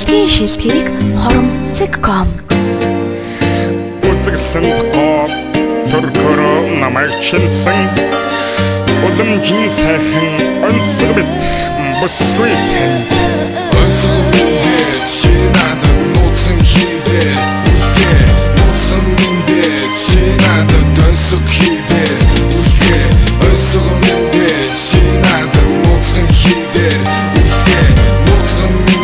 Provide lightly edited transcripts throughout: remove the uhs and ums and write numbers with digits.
Шилтгийг хоромцэг.com Үзэгсэн тоо төрхөрөө намайг чилсэн Уламжийн сайхан онцгой бит бүсгүй танд Онцгой минь чи надад нууцхан хийвэр Үлгээ нууцхан минь чи надад донсог хийвэр Үлгээ онцгой минь чи надад нууцхан хийвэр Үлгээ нууцхан минь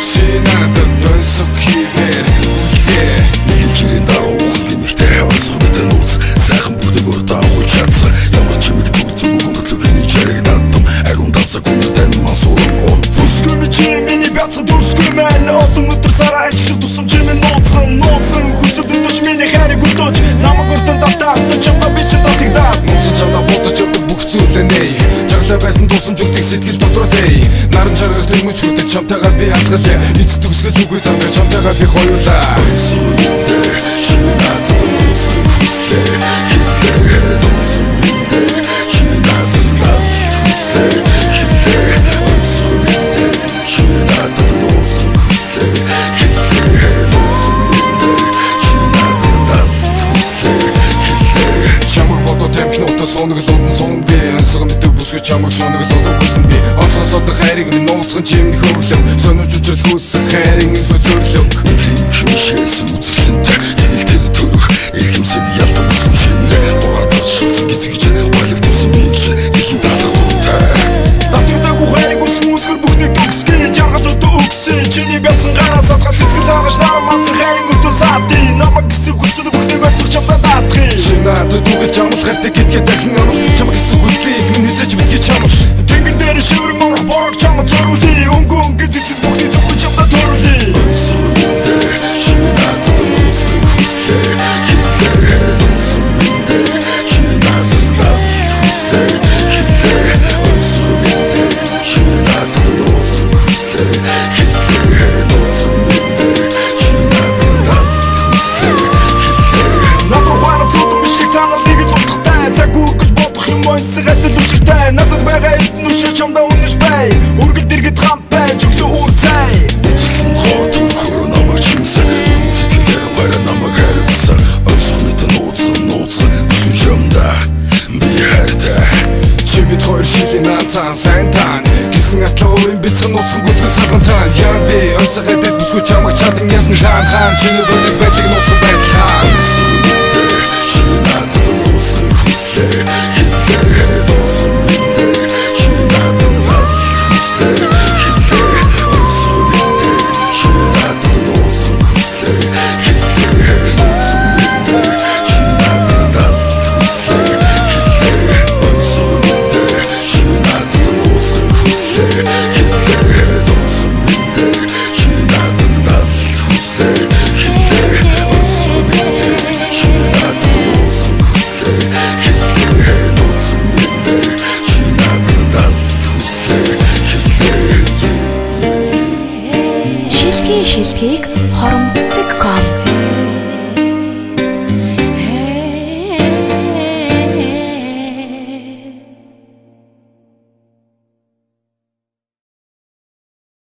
чи надад донсог хийвэр Үлгээ Нилжирийн дараа ухаан гэмэртэй онцгой бит нууц сайхан бүгдэг өртөө авах чадсан Ямар чимэг зүйл зүг өнгөтлөг миний чарэг даттам Ариун дасаа гүнэртэн мансууран он Бүсгүй ми чи миний бяцхан дүрсгүй мэн Олон өдөр сараа ажиглах тусам чи минь нууцхан Хүсэл өдөөч миний хайрыг өдөөч Намаг өртөн давтаа чамда би чи татагдаа Нууцхан чамда бодож явдаг бүх зүйлээ нэй Жаглаа байсан дусамжуудыг сэтгэл дотроо дэй Наран чаргах тэрмэч хүртэл чамтайгаа би хатгалъя Эц төгсгөл үгүй замдаа чамтайгаа би хоёулаа Онцгой минь чи надад нууцхан хүслээ Хилээ нууцхан минь чи надад хүслээ Хилээ онцгой минь чи надад нууцхан хүслээ Хилээ нууцхан минь чи надад хүслээ Хилээ Чамаг бодо тамхинуудаа суунаглуулан суун би Онцгой мэдээ бүсгүй чамаг шуунаглуулан хүсэн би Онцгой содох хайрыг минь нууцхан чимний хөвлөг Сонирч үжил хүссэн хайрын илүү зөрлөг Химшээсэн үзэсгэлэнтэй хилдэг төрөх эрхэмсэг ялдан бүсгүй шинэ Богардаж шилсэн гизгийч байлагдсан би гэж хэлэн таалах дуртай Татвардаг ухайрыг үсэн үлгэр бүхнийг төгсгий Жаргал өдөө өгсөн чиний бяцхан гараа садгаа цэцгэл саргаш наран манцан хайрын өдөө саати Намаг гэсэн хүсэл бүхнийг байсах чамдаа даатхи Шинаатад үгэл чамлах хайртай гэдгээ дахин амах Чамаг гэсэн хүслийг минь хэзээч битгий чамлах Тэнгэр дээр шиврэн орох борог чамд зориулъя Өнгө цэцгэл бүхний зөвхөн чамдаа төрүүлъя Онцгой минь чи надад нууцхан хүслээ Хилээ нууцхан минь чи надад хүслээ Хилээ онцгой минь чи надад нууцхан хүслээ Хилээ нууцхан минь чи надад хүслээ Хилээ Надад ухаана цуутан бишиг цаанал нэгэд утгатай Цаг үргэж бодох юм ойсыг адил үчиртэй Надад байгаа эдэн үшээ чамдаа үнэж бай Үргэлд дэргэд хамт бай чөглөө үр цай Үзэсгэлэн тоо төрхөрөө намайг чимсэн Сэтгэлээр гараа намайг хариуцсан Онцгой минь нууцхан бүсгүй чамда би хайртай Чи бид хоёр шилийн анцаан сайн тань Гисэн атлаа өөрийн бицэн нууцхан гүлгэн саган тань Яа би онцгой адил бүсгүй чамаг чадан ядан хаан Чиний бодог байдлыг нууцхан байдлаа Онцгой минь чи надад нууцхан хүслээ Хилээ нууцхан минь чи надад хүслээ Хилээ онцгой минь чи надад нууцхан хүслээ Хилээ нууцхан минь чи надад хүслээ Хилээ онцгой минь чи надад нууцхан хүслээ Хилээ нууцхан минь чи надад хүслээ Хилээ онцгой минь чи надад нууцхан хүслээ Хилээ нууцхан минь чи надад хүслээ Шилтгийг хоромцэг.com